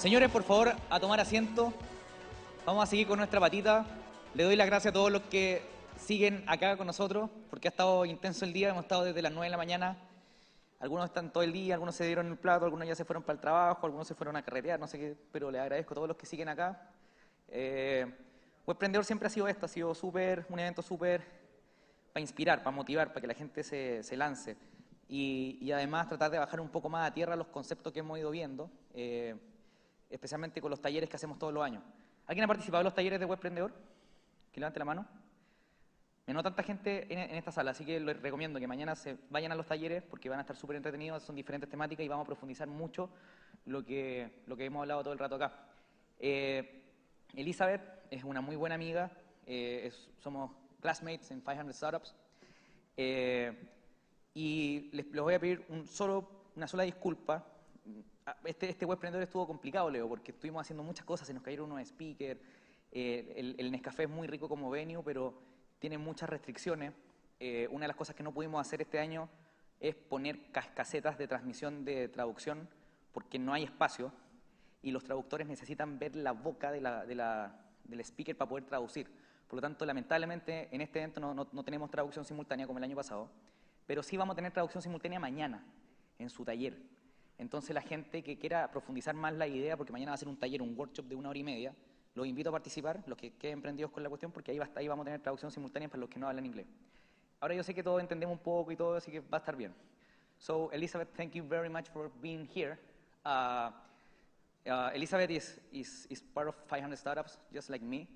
Señores, por favor, a tomar asiento. Vamos a seguir con nuestra patita. Le doy las gracias a todos los que siguen acá con nosotros, porque ha estado intenso el día. Hemos estado desde las 9 de la mañana. Algunos están todo el día, algunos se dieron el plato, algunos ya se fueron para el trabajo, algunos se fueron a carretear, no sé qué, pero les agradezco a todos los que siguen acá. Webprendedor siempre ha sido esto, ha sido un evento súper para inspirar, para motivar, para que la gente se lance. Y además tratar de bajar un poco más a tierra los conceptos que hemos ido viendo, especialmente con los talleres que hacemos todos los años. ¿Alguien ha participado en los talleres de Webprendedor? Que levante la mano. Me no tanta gente en esta sala, así que les recomiendo que mañana se vayan a los talleres porque van a estar súper entretenidos, son diferentes temáticas y vamos a profundizar mucho lo que hemos hablado todo el rato acá. Elizabeth es una muy buena amiga, somos classmates en 500 Startups y les voy a pedir una sola disculpa. Este Webprendedor estuvo complicado, Leo, porque estuvimos haciendo muchas cosas, se nos cayeron unos speakers, el Nescafé es muy rico como venue, pero tiene muchas restricciones. Una de las cosas que no pudimos hacer este año es poner casetas de transmisión de traducción porque no hay espacio y los traductores necesitan ver la boca del speaker para poder traducir. Por lo tanto, lamentablemente, en este evento no tenemos traducción simultánea como el año pasado, pero sí vamos a tener traducción simultánea mañana en su taller. Entonces, la gente que quiera profundizar más la idea, porque mañana va a ser un taller, un workshop de 1 hora y media, los invito a participar, los que queden prendidos con la cuestión, porque ahí vamos a tener traducción simultánea para los que no hablan inglés. Ahora yo sé que todos entendemos un poco y todo, así que va a estar bien. So, Elizabeth, thank you very much for being here. Elizabeth is part of 500 Startups, just like me.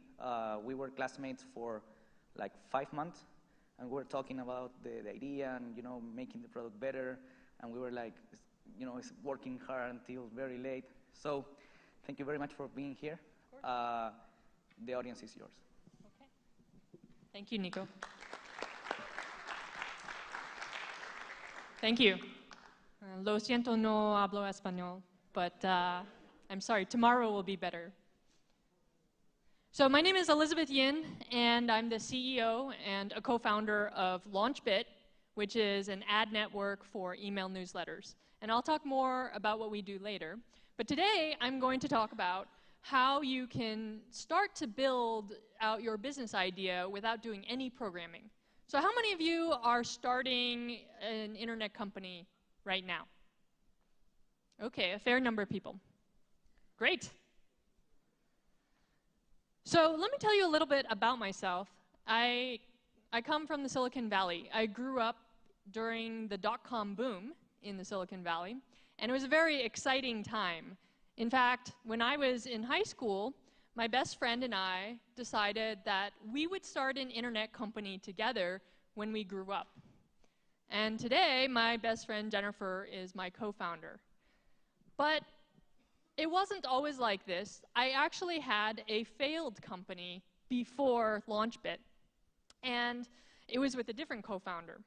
We were classmates for like 5 months, and we were talking about the idea and, making the product better, and we were like, it's working hard until very late. So, thank you very much for being here. The audience is yours. Okay. Thank you, Nico. Thank you. Lo siento, no hablo español, but I'm sorry, tomorrow will be better. So my name is Elizabeth Yin, and I'm the CEO and a co-founder of LaunchBit, which is an ad network for email newsletters. And I'll talk more about what we do later. But today, I'm going to talk about how you can start to build out your business idea without doing any programming. So how many of you are starting an internet company right now? Okay, a fair number of people. Great. So let me tell you a little bit about myself. I come from the Silicon Valley. I grew up during the dot-com boom in the Silicon Valley, and it was a very exciting time. In fact, when I was in high school, my best friend and I decided that we would start an internet company together when we grew up. And today, my best friend Jennifer is my co-founder. But it wasn't always like this. I actually had a failed company before LaunchBit, and it was with a different co-founder.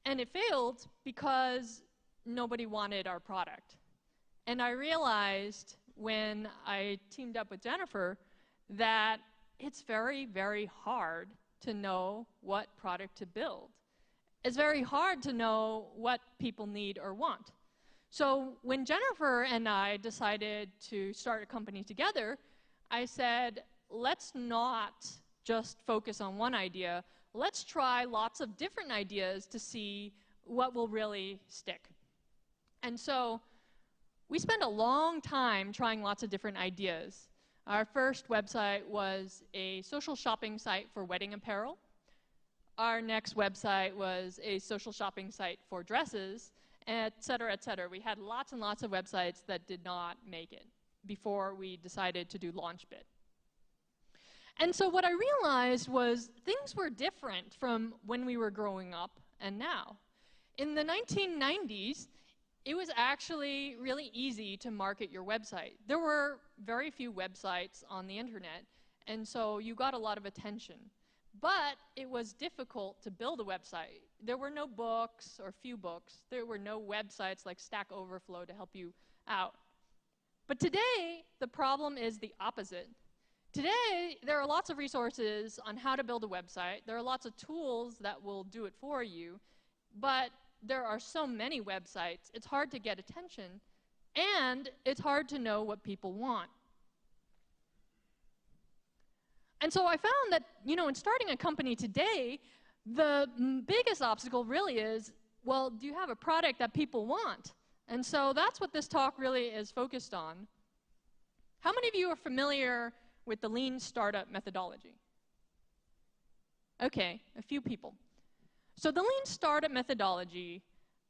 And it failed because nobody wanted our product. And I realized when I teamed up with Jennifer that it's very, very hard to know what product to build. It's very hard to know what people need or want. So when Jennifer and I decided to start a company together, I said, let's not just focus on one idea. Let's try lots of different ideas to see what will really stick. And so we spent a long time trying lots of different ideas. Our first website was a social shopping site for wedding apparel. Our next website was a social shopping site for dresses, et cetera, et cetera. We had lots and lots of websites that did not make it before we decided to do LaunchBit. And so what I realized was things were different from when we were growing up and now. In the 1990s, it was actually really easy to market your website. There were very few websites on the internet, and so you got a lot of attention. But it was difficult to build a website. There were no books or few books. There were no websites like Stack Overflow to help you out. But today, the problem is the opposite. Today, there are lots of resources on how to build a website. There are lots of tools that will do it for you, but there are so many websites, it's hard to get attention, and it's hard to know what people want. And so I found that, in starting a company today, the biggest obstacle really is, well, do you have a product that people want? And so that's what this talk really is focused on. How many of you are familiar with the lean startup methodology? Okay, a few people. So the lean startup methodology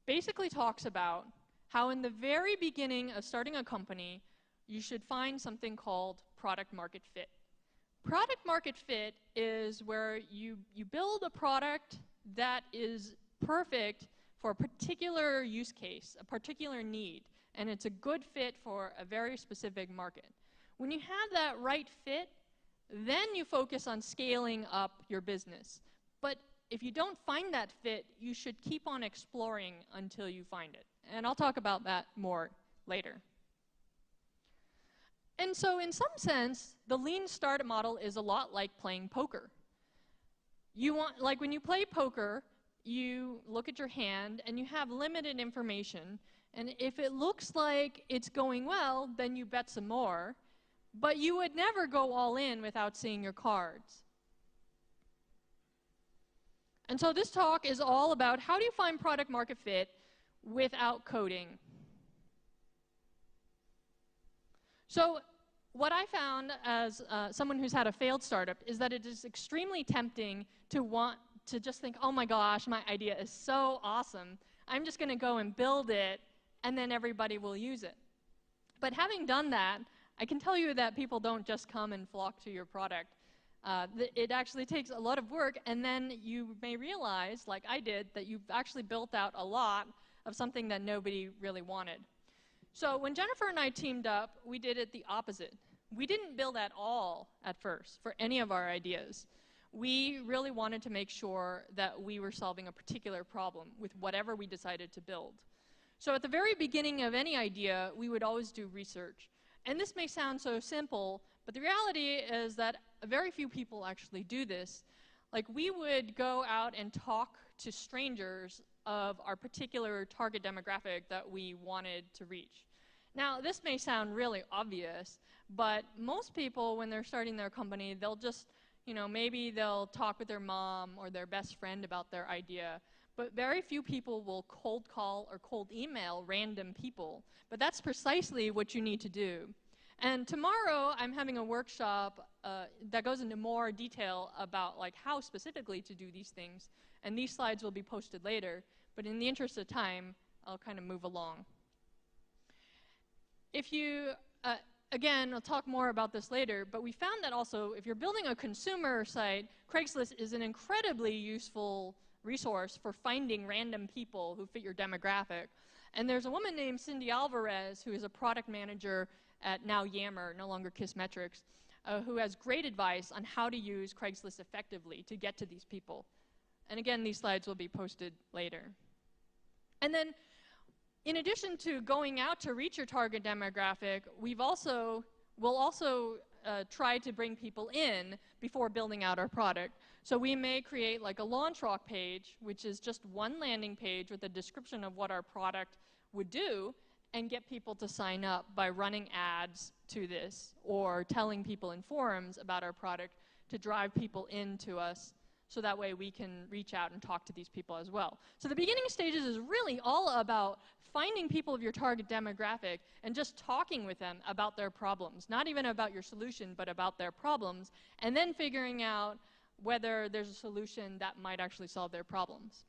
basically talks about how in the very beginning of starting a company, you should find something called product market fit. Product market fit is where you build a product that is perfect for a particular use case, a particular need, and it's a good fit for a very specific market. When you have that right fit, then you focus on scaling up your business. But if you don't find that fit, you should keep on exploring until you find it. And I'll talk about that more later. And so in some sense, the lean startup model is a lot like playing poker. Like when you play poker, you look at your hand and you have limited information, and if it looks like it's going well, then you bet some more, but you would never go all in without seeing your cards. And so this talk is all about how do you find product market fit without coding. So what I found as someone who's had a failed startup is that it is extremely tempting to want to just think, oh my gosh, my idea is so awesome. I'm just going to go and build it, and then everybody will use it. But having done that, I can tell you that people don't just come and flock to your product. It actually takes a lot of work, and then you may realize, like I did, that you've actually built out a lot of something that nobody really wanted. So when Jennifer and I teamed up, we did it the opposite. We didn't build at all at first for any of our ideas. We really wanted to make sure that we were solving a particular problem with whatever we decided to build. So at the very beginning of any idea, we would always do research. And this may sound so simple, but the reality is that very few people actually do this. Like, we would go out and talk to strangers of our particular target demographic that we wanted to reach. Now, this may sound really obvious, but most people, when they're starting their company, they'll just, maybe they'll talk with their mom or their best friend about their idea. But very few people will cold call or cold email random people. But that's precisely what you need to do. And tomorrow, I'm having a workshop that goes into more detail about how specifically to do these things. And these slides will be posted later. But in the interest of time, I'll kind of move along. If you, again, I'll talk more about this later, but we found that also if you're building a consumer site, Craigslist is an incredibly useful resource for finding random people who fit your demographic. And there's a woman named Cindy Alvarez, who is a product manager at now Yammer, no longer Kissmetrics, who has great advice on how to use Craigslist effectively to get to these people. And again, these slides will be posted later. And then, in addition to going out to reach your target demographic, we'll also try to bring people in before building out our product. So we may create a launch rock page, which is just one landing page with a description of what our product would do, and get people to sign up by running ads to this or telling people in forums about our product to drive people into us, so that way we can reach out and talk to these people as well. So the beginning stages is really all about finding people of your target demographic and just talking with them about their problems, not even about your solution, but about their problems, and then figuring out whether there's a solution that might actually solve their problems.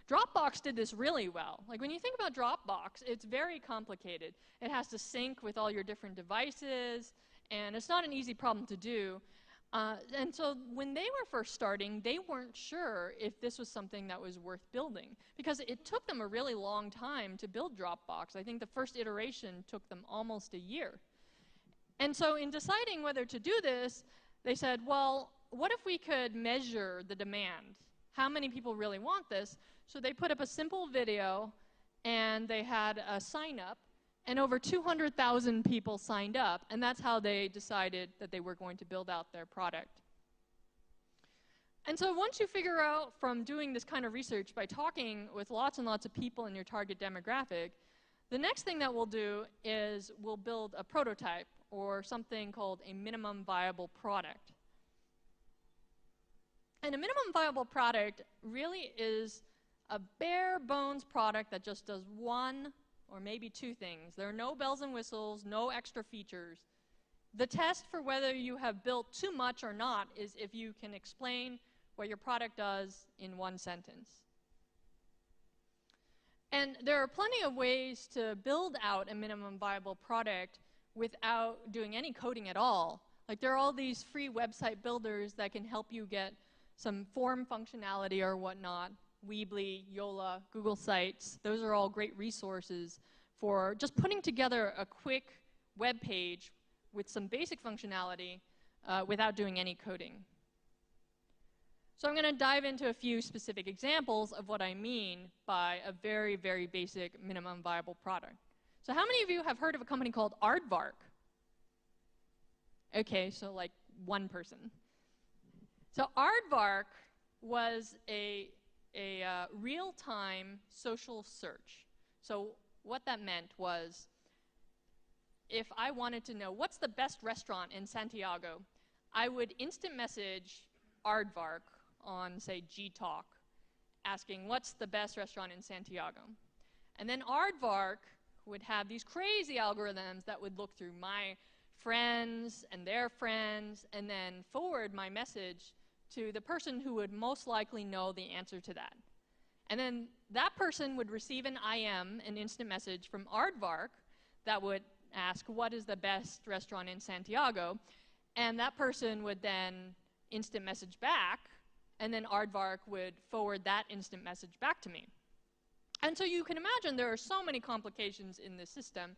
Dropbox did this really well. When you think about Dropbox, it's very complicated. It has to sync with all your different devices, and it's not an easy problem to do. And so when they were first starting, they weren't sure if this was something that was worth building, because it took them a really long time to build Dropbox. I think the first iteration took them almost a year. And so in deciding whether to do this, they said, well, what if we could measure the demand? How many people really want this? So they put up a simple video, and they had a sign up, and over 200,000 people signed up, and that's how they decided that they were going to build out their product. And so once you figure out from doing this kind of research by talking with lots and lots of people in your target demographic The next thing that we'll do is we'll build a prototype, or something called a minimum viable product. And a minimum viable product really is a bare bones product that just does one or maybe two things. There are no bells and whistles, no extra features. The test for whether you have built too much or not is if you can explain what your product does in one sentence. And there are plenty of ways to build out a minimum viable product without doing any coding at all. Like, there are all these free website builders that can help you get some form functionality or whatnot. Weebly, Yola, Google Sites, those are all great resources for just putting together a quick web page with some basic functionality without doing any coding. So I'm going to dive into a few specific examples of what I mean by a very, very basic minimum viable product. So how many of you have heard of a company called Aardvark? Okay, so like one person. So Aardvark was a real-time social search. So what that meant was, if I wanted to know what's the best restaurant in Santiago, I would instant message Aardvark on, say, Gtalk, asking what's the best restaurant in Santiago. And then Aardvark would have these crazy algorithms that would look through my friends and their friends and then forward my message to the person who would most likely know the answer to that. And then that person would receive an IM, an instant message from Aardvark, that would ask what is the best restaurant in Santiago, and that person would then instant message back, and then Aardvark would forward that instant message back to me. And so you can imagine there are so many complications in this system.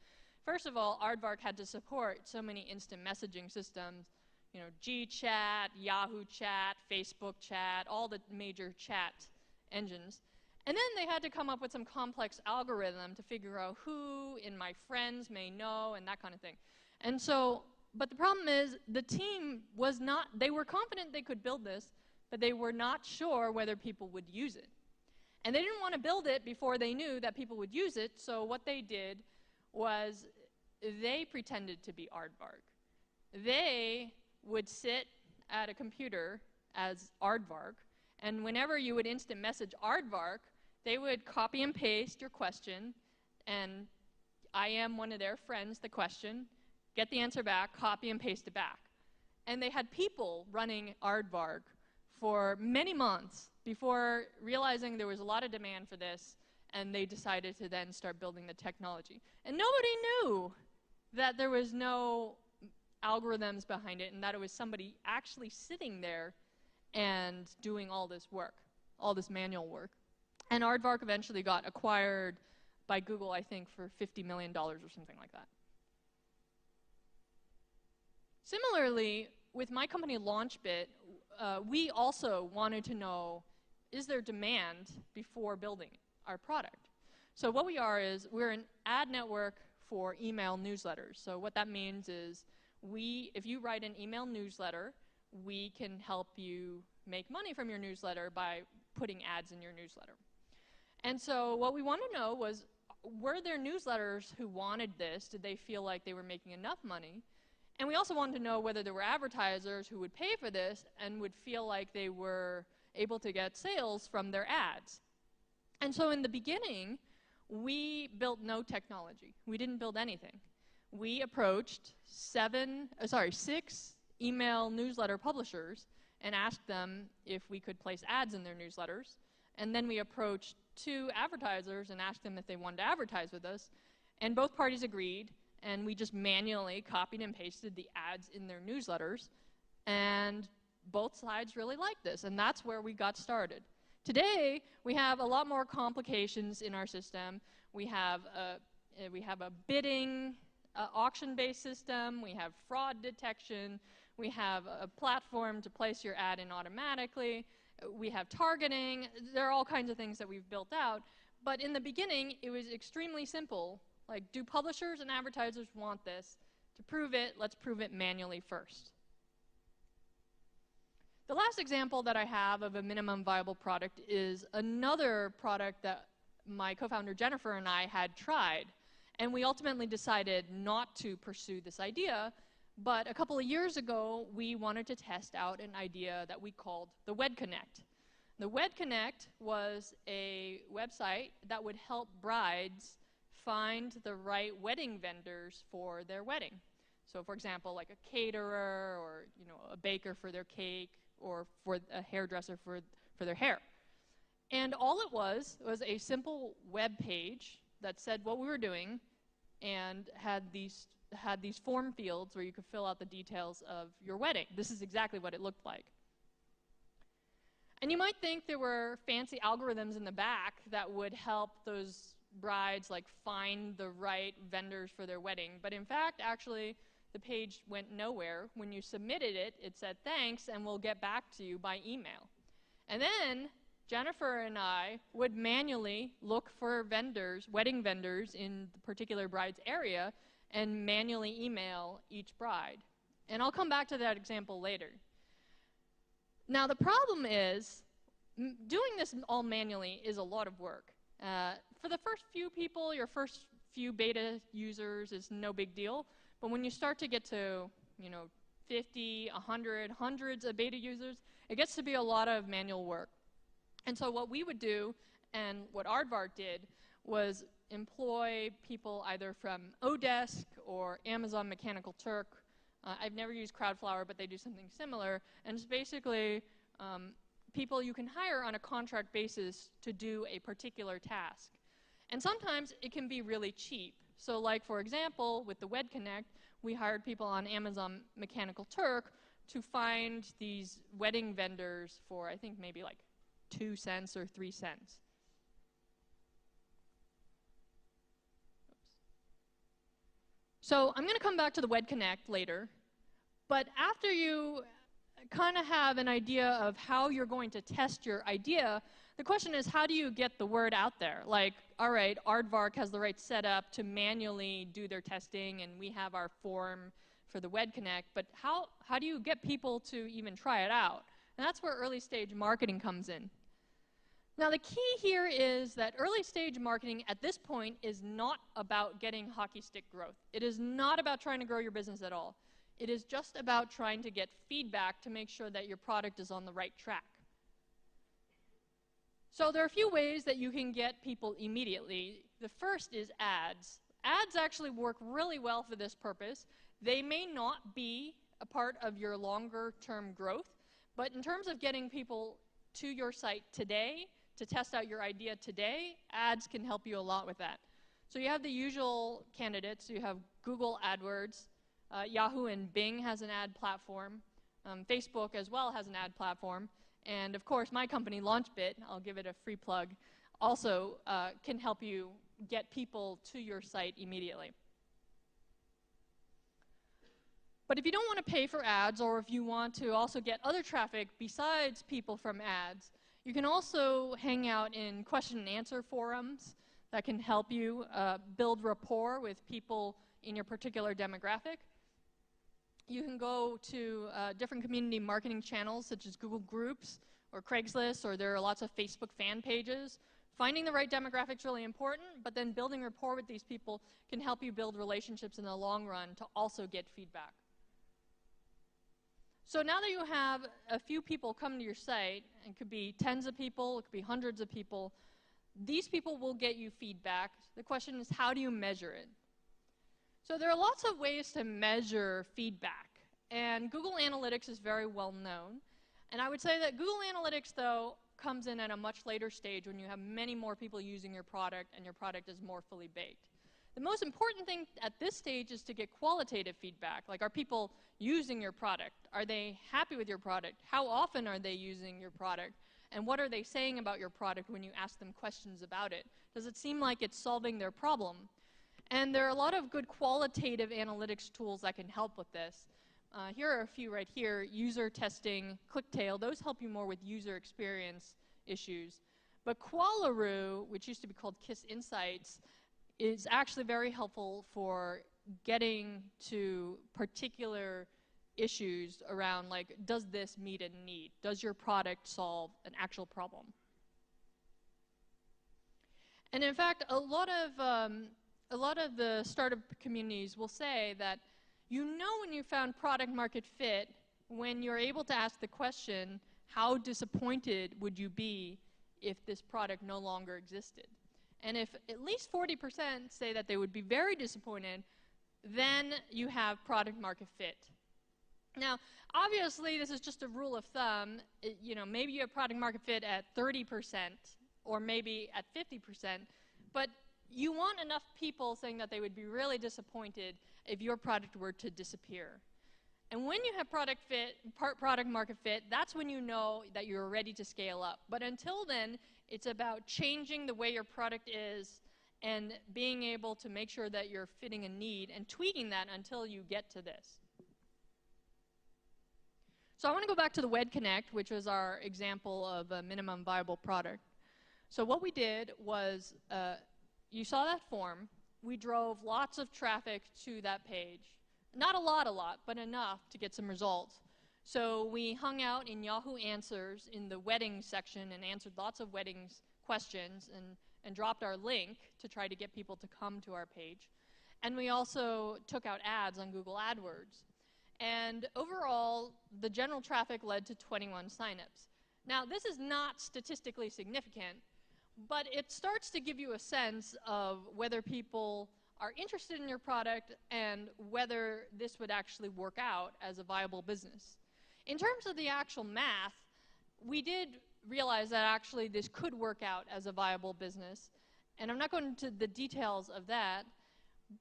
First of all, Aardvark had to support so many instant messaging systems, you know, GChat, Yahoo Chat, Facebook Chat, all the major chat engines. And then they had to come up with some complex algorithm to figure out who in my friends may know and that kind of thing. And so, but the problem is the team was not, they were confident they could build this, but they were not sure whether people would use it. And they didn't want to build it before they knew that people would use it, so what they did was they pretended to be Aardvark. They would sit at a computer as Aardvark, and whenever you would instant message Aardvark, they would copy and paste your question, and I am one of their friends, the question, get the answer back, copy and paste it back. And they had people running Aardvark for many months before realizing there was a lot of demand for this, and they decided to then start building the technology. And nobody knew that there was no algorithms behind it and that it was somebody actually sitting there and doing all this work, all this manual work. And Aardvark eventually got acquired by Google, I think, for $50 million or something like that. Similarly, with my company LaunchBit, we also wanted to know, is there demand before building our product? So what we are is, we're an ad network for email newsletters. So what that means is, if you write an email newsletter, we can help you make money from your newsletter by putting ads in your newsletter. And so what we wanted to know was, were there newsletters who wanted this? Did they feel like they were making enough money? And we also wanted to know whether there were advertisers who would pay for this and would feel like they were able to get sales from their ads. And so in the beginning, we built no technology. We didn't build anything. We approached 6 email newsletter publishers and asked them if we could place ads in their newsletters. And then we approached 2 advertisers and asked them if they wanted to advertise with us. And both parties agreed, and we just manually copied and pasted the ads in their newsletters. And both sides really liked this, and that's where we got started. Today, we have a lot more complications in our system. We have a bidding, auction-based system. We have fraud detection. We have a platform to place your ad in automatically. We have targeting. There are all kinds of things that we've built out. But in the beginning, it was extremely simple. Like, do publishers and advertisers want this? To prove it, let's prove it manually first. The last example that I have of a minimum viable product is another product that my co-founder Jennifer and I had tried. And we ultimately decided not to pursue this idea, but a couple of years ago, we wanted to test out an idea that we called the WedConnect. The WedConnect was a website that would help brides find the right wedding vendors for their wedding. So for example, like a caterer, or a baker for their cake, or for a hairdresser for their hair. And all it was a simple web page that said what we were doing and had these form fields where you could fill out the details of your wedding. This is exactly what it looked like. And you might think there were fancy algorithms in the back that would help those brides like find the right vendors for their wedding. But in fact, actually, the page went nowhere. When you submitted it, it said thanks and we'll get back to you by email. And then Jennifer and I would manually look for vendors, wedding vendors in the particular bride's area, and manually email each bride. And I'll come back to that example later. Now the problem is, doing this all manually is a lot of work. For the first few people, your first few beta users is no big deal, but when you start to get to 50, 100, hundreds of beta users, it gets to be a lot of manual work. And so what we would do, and what Aardvark did, was employ people either from Odesk or Amazon Mechanical Turk. I've never used Crowdflower, but they do something similar. And it's basically people you can hire on a contract basis to do a particular task. And sometimes it can be really cheap. So like, for example, with the WedConnect, we hired people on Amazon Mechanical Turk to find these wedding vendors for, I think, maybe like 2 cents or 3 cents. So I'm going to come back to the WedConnect later, but after you kind of have an idea of how you're going to test your idea, the question is, how do you get the word out there? Like, all right, Aardvark has the right setup to manually do their testing, and we have our form for the WedConnect, but how do you get people to even try it out? And that's where early stage marketing comes in. Now the key here is that early stage marketing at this point is not about getting hockey stick growth. It is not about trying to grow your business at all. It is just about trying to get feedback to make sure that your product is on the right track. So there are a few ways that you can get people immediately. The first is ads. Ads actually work really well for this purpose. They may not be a part of your longer term growth, but in terms of getting people to your site today, to test out your idea today, ads can help you a lot with that. So you have the usual candidates. You have Google AdWords. Yahoo and Bing has an ad platform. Facebook as well has an ad platform. And of course, my company, LaunchBit, I'll give it a free plug, also can help you get people to your site immediately. But if you don't want to pay for ads, or if you want to also get other traffic besides people from ads, you can also hang out in question and answer forums that can help you build rapport with people in your particular demographic. You can go to different community marketing channels such as Google Groups or Craigslist, or there are lots of Facebook fan pages. Finding the right demographic is really important, but then building rapport with these people can help you build relationships in the long run to also get feedback. So now that you have a few people come to your site, it could be tens of people, it could be hundreds of people, these people will get you feedback. The question is, how do you measure it? So there are lots of ways to measure feedback, and Google Analytics is very well known. And I would say that Google Analytics, though, comes in at a much later stage when you have many more people using your product and your product is more fully baked. The most important thing at this stage is to get qualitative feedback. Like, are people using your product? Are they happy with your product? How often are they using your product? And what are they saying about your product when you ask them questions about it? Does it seem like it's solving their problem? And there are a lot of good qualitative analytics tools that can help with this. Here are a few right here. User testing, ClickTail, those help you more with user experience issues. But Qualaroo, which used to be called Kiss Insights, is actually very helpful for getting to particular issues around, like, does this meet a need? Does your product solve an actual problem? And in fact, a lot of a lot of the startup communities will say that you know when you found product market fit when you're able to ask the question, how disappointed would you be if this product no longer existed? And if at least 40% say that they would be very disappointed, then you have product market fit. Now, obviously, this is just a rule of thumb. You know, maybe you have product market fit at 30% or maybe at 50%, but you want enough people saying that they would be really disappointed if your product were to disappear. And when you have product market fit, that's when you know that you're ready to scale up. But until then, it's about changing the way your product is and being able to make sure that you're fitting a need and tweaking that until you get to this. So I want to go back to the Web Connect, which was our example of a minimum viable product. So what we did was, you saw that form. We drove lots of traffic to that page. Not a lot, but enough to get some results. So we hung out in Yahoo Answers in the weddings section and answered lots of weddings questions and dropped our link to try to get people to come to our page. And we also took out ads on Google AdWords. And overall, the general traffic led to 21 signups. Now, this is not statistically significant, but it starts to give you a sense of whether people are interested in your product and whether this would actually work out as a viable business. In terms of the actual math, we did realize that actually this could work out as a viable business, and I'm not going into the details of that,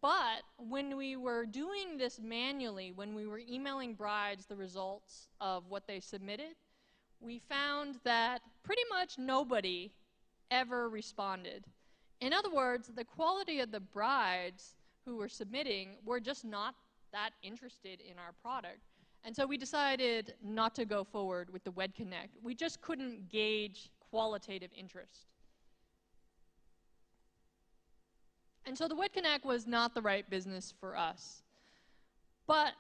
but when we were doing this manually, when we were emailing brides the results of what they submitted, we found that pretty much nobody ever responded. In other words, the quality of the brides who were submitting were just not that interested in our product. And so we decided not to go forward with the Web Connect. We just couldn't gauge qualitative interest. And so the Web Connect was not the right business for us. But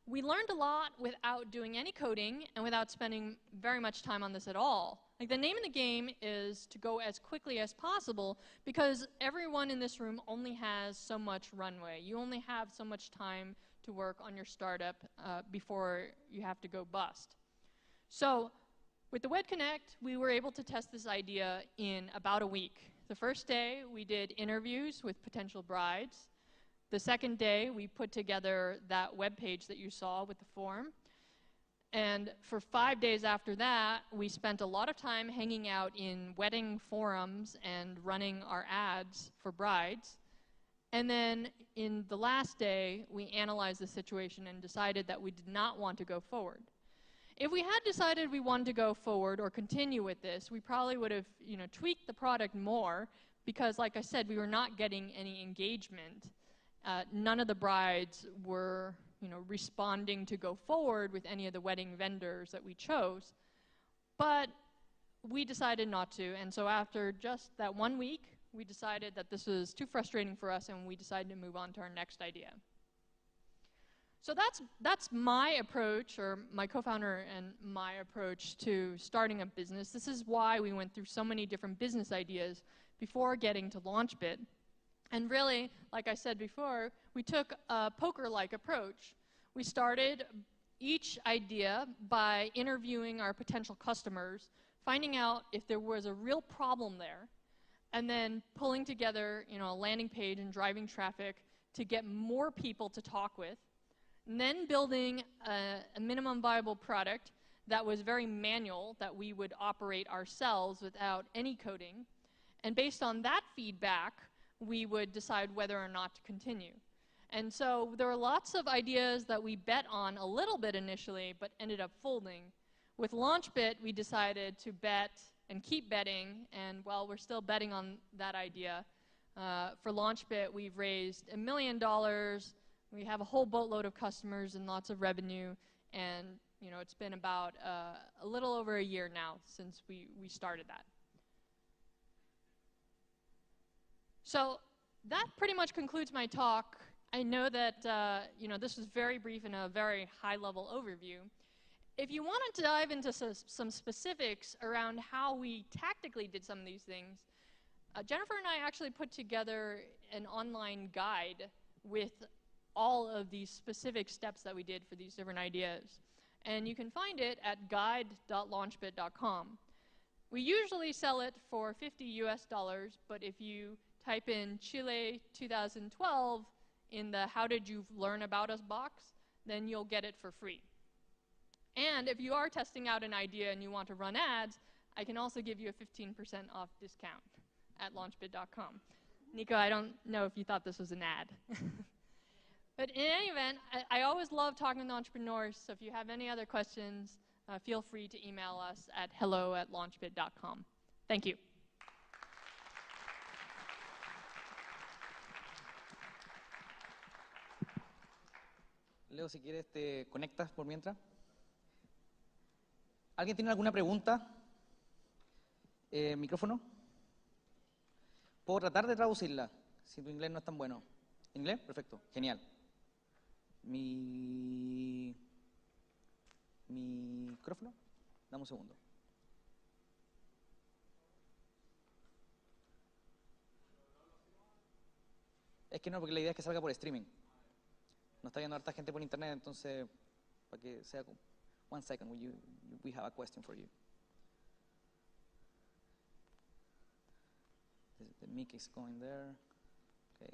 we learned a lot without doing any coding and without spending very much time on this at all. Like, the name of the game is to go as quickly as possible because everyone in this room only has so much runway. You only have so much time to work on your startup before you have to go bust. So with the Web Connect, we were able to test this idea in about a week. The first day, we did interviews with potential brides. The second day, we put together that web page that you saw with the form. And for 5 days after that, we spent a lot of time hanging out in wedding forums and running our ads for brides. And then in the last day, we analyzed the situation and decided that we did not want to go forward. If we had decided we wanted to go forward or continue with this, we probably would have, tweaked the product more because, like I said, we were not getting any engagement. None of the brides were, responding to go forward with any of the wedding vendors that we chose. But we decided not to, and so after just that 1 week, we decided that this was too frustrating for us, and we decided to move on to our next idea. So that's my approach, or my co-founder and my approach to starting a business. This is why we went through so many different business ideas before getting to LaunchBit. And really, like I said before, we took a poker-like approach. We started each idea by interviewing our potential customers, finding out if there was a real problem there, and then pulling together, a landing page and driving traffic to get more people to talk with, and then building a minimum viable product that was very manual, that we would operate ourselves without any coding. And based on that feedback, we would decide whether or not to continue. And so there were lots of ideas that we bet on a little bit initially, but ended up folding. With LaunchBit, we decided to bet and keep betting, and while we're still betting on that idea, for LaunchBit, we've raised $1 million. We have a whole boatload of customers and lots of revenue, and it's been about a little over a year now since we started that. So that pretty much concludes my talk. I know that this was very brief and a very high-level overview. If you want to dive into some specifics around how we tactically did some of these things, Jennifer and I actually put together an online guide with all of these specific steps that we did for these different ideas. And you can find it at guide.launchbit.com. We usually sell it for $50 US, but if you type in Chile 2012 in the How Did You Learn About Us box, then you'll get it for free. And if you are testing out an idea and you want to run ads, I can also give you a 15% off discount at launchbit.com. Nico, I don't know if you thought this was an ad. But in any event, I always love talking with entrepreneurs, so if you have any other questions, feel free to email us at hello@launchbit.com. Thank you. Leo, si quieres te conectas por mientras. ¿Alguien tiene alguna pregunta? ¿Micrófono? Puedo tratar de traducirla, si tu inglés no es tan bueno. ¿Inglés? Perfecto, genial. ¿Micrófono? Dame un segundo. Es que no, porque la idea es que salga por streaming. No está viendo harta gente por internet, entonces, para que sea... One second, we have a question for you. The mic is going there. Okay.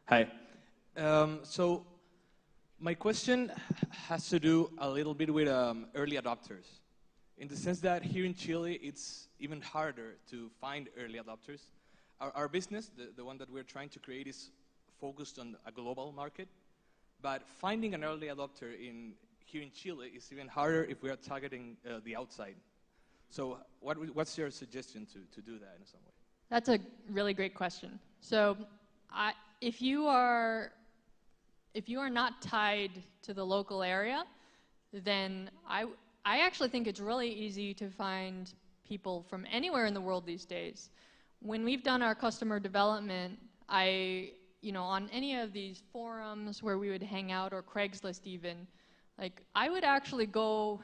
Hi. So my question has to do a little bit with early adopters, in the sense that here in Chile, it's even harder to find early adopters. Our business, the one that we're trying to create, is focused on a global market, but finding an early adopter here in Chile is even harder if we are targeting the outside. So what's your suggestion to do that in some way? That's a really great question. So if you are not tied to the local area, then I actually think it's really easy to find people from anywhere in the world these days. When we've done our customer development, on any of these forums where we would hang out, or Craigslist even, like I would actually go,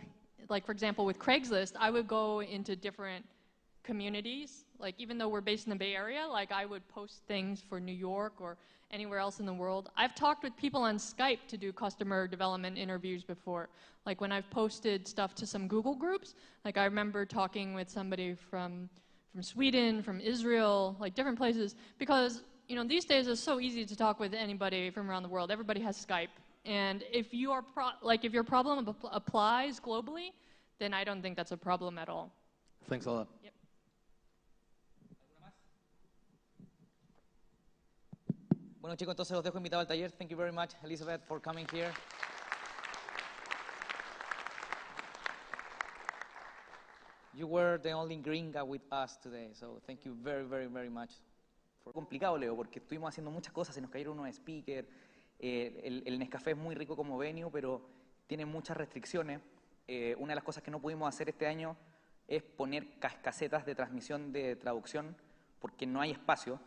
like for example with Craigslist, I would go into different communities. Like even though we're based in the Bay Area, like I would post things for New York or anywhere else in the world. I've talked with people on Skype to do customer development interviews before. Like when I've posted stuff to some Google groups, like I remember talking with somebody from Sweden, from Israel, like different places, because these days it's so easy to talk with anybody from around the world. Everybody has Skype. And if your problem applies globally, then I don't think that's a problem at all. Thanks a lot. Yep. Bueno chicos, entonces los dejo invitados al taller. Thank you very much, Elizabeth, for coming here. You were the only gringa with us today, so thank you very, very, very much. Fue complicado, Leo, porque estuvimos haciendo muchas cosas, se nos cayeron unos speakers, el Nescafé es muy rico como venue, pero tiene muchas restricciones. Una de las cosas que no pudimos hacer este año es poner casetas de transmisión de traducción, porque no hay espacio,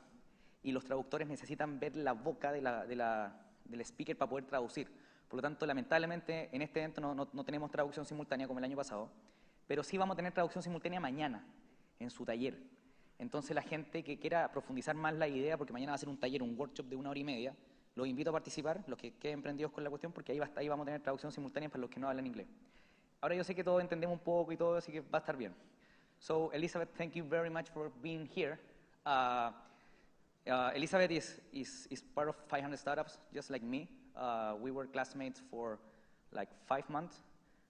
y los traductores necesitan ver la boca del speaker para poder traducir. Por lo tanto, lamentablemente, en este evento no tenemos traducción simultánea como el año pasado, pero sí vamos a tener traducción simultánea mañana, en su taller. Entonces la gente que quiera profundizar más la idea, porque mañana va a ser un taller, un workshop de 1 hora y media, los invito a participar, los que queden prendidos con la cuestión, porque ahí vamos a tener traducción simultánea para los que no hablan inglés. Ahora yo sé que todos entendemos un poco y todo, así que va a estar bien. So Elizabeth, thank you very much for being here. Elizabeth is part of 500 startups, just like me. We were classmates for like 5 months.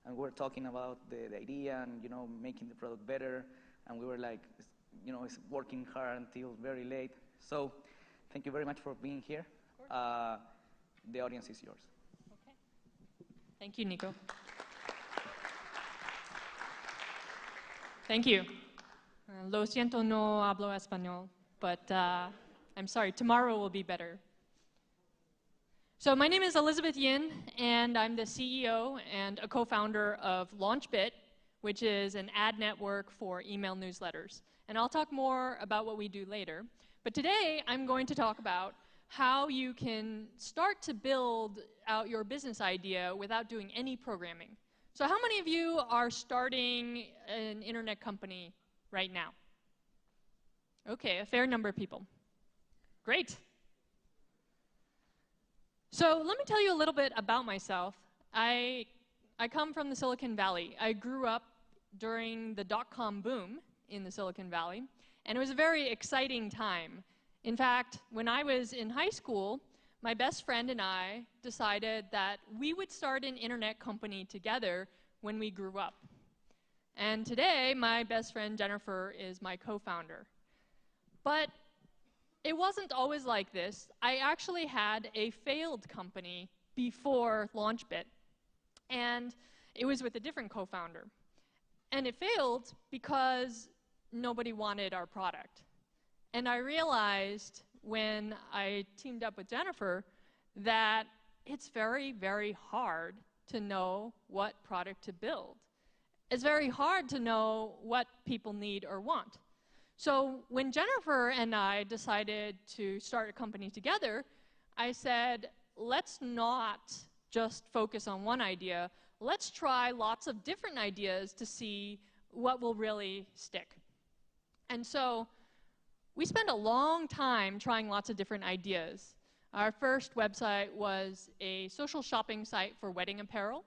And we were talking about the idea and, making the product better. And we were like, it's working hard until very late. So thank you very much for being here. The audience is yours. Okay. Thank you, Nico. Thank you. Lo siento, no hablo español, but I'm sorry, tomorrow will be better. So my name is Elizabeth Yin, and I'm the CEO and a co-founder of LaunchBit, which is an ad network for email newsletters. And I'll talk more about what we do later. But today, I'm going to talk about how you can start to build out your business idea without doing any programming. So how many of you are starting an internet company right now? Okay, a fair number of people. Great. So let me tell you a little bit about myself. I come from the Silicon Valley. I grew up during the dot-com boom in the Silicon Valley, and it was a very exciting time. In fact, when I was in high school, my best friend and I decided that we would start an internet company together when we grew up. And today, my best friend Jennifer is my co-founder. But it wasn't always like this. I actually had a failed company before LaunchBit, and it was with a different co-founder. And it failed because nobody wanted our product. And I realized when I teamed up with Jennifer that it's very, very hard to know what product to build. It's very hard to know what people need or want. So when Jennifer and I decided to start a company together, I said, let's not just focus on one idea. Let's try lots of different ideas to see what will really stick. And so we spent a long time trying lots of different ideas. Our first website was a social shopping site for wedding apparel.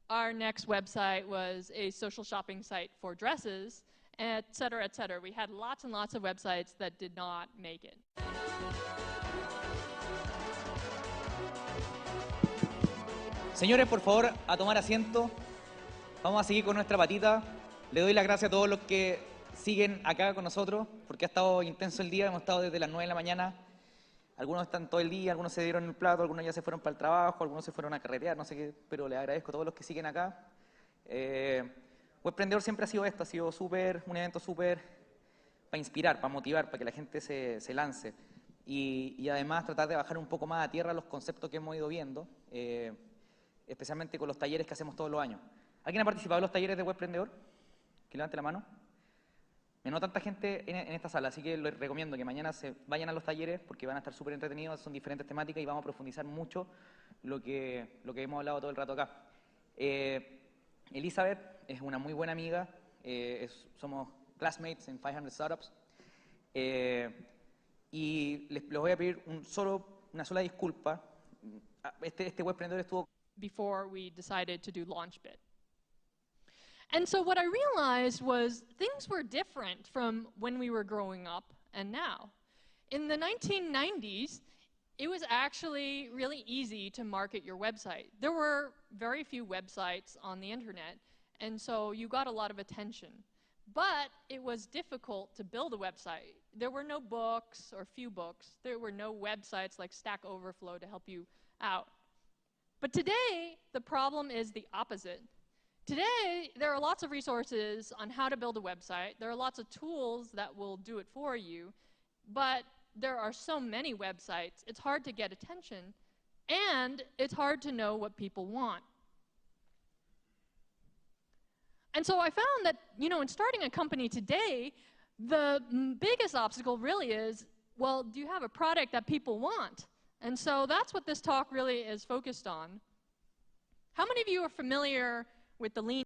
Our next website was a social shopping site for dresses, et cetera, et cetera. We had lots and lots of websites that did not make it. Señores, por favor, a tomar asiento. Vamos a seguir con nuestra patita. Le doy las gracias a todos los que siguen acá con nosotros, porque ha estado intenso el día. Hemos estado desde las 9 de la mañana. Algunos están todo el día, algunos se dieron el plato, algunos ya se fueron para el trabajo, algunos se fueron a carretear, no sé qué, pero les agradezco a todos los que siguen acá. Webprendedor siempre ha sido esto, ha sido un evento súper para inspirar, para motivar, para que la gente se lance. Y además tratar de bajar un poco más a tierra los conceptos que hemos ido viendo, especialmente con los talleres que hacemos todos los años. ¿Alguien ha participado en los talleres de Webprendedor? Que levante la mano. No tanta gente en esta sala, así que les recomiendo que mañana se vayan a los talleres porque van a estar súper entretenidos, son diferentes temáticas y vamos a profundizar mucho lo que hemos hablado todo el rato acá. Elizabeth es una muy buena amiga, somos classmates en 500 Startups y les voy a pedir una sola disculpa. Este Webprendedor estuvo... Before we decided to do LaunchBit. And so what I realized was things were different from when we were growing up and now. In the 1990s, it was actually really easy to market your website. There were very few websites on the internet, and so you got a lot of attention. But it was difficult to build a website. There were no books or few books. There were no websites like Stack Overflow to help you out. But today, the problem is the opposite. Today, there are lots of resources on how to build a website. There are lots of tools that will do it for you. But there are so many websites, it's hard to get attention, and it's hard to know what people want. And so I found that, in starting a company today, the biggest obstacle really is, well, do you have a product that people want? And so that's what this talk really is focused on. How many of you are familiar with the lean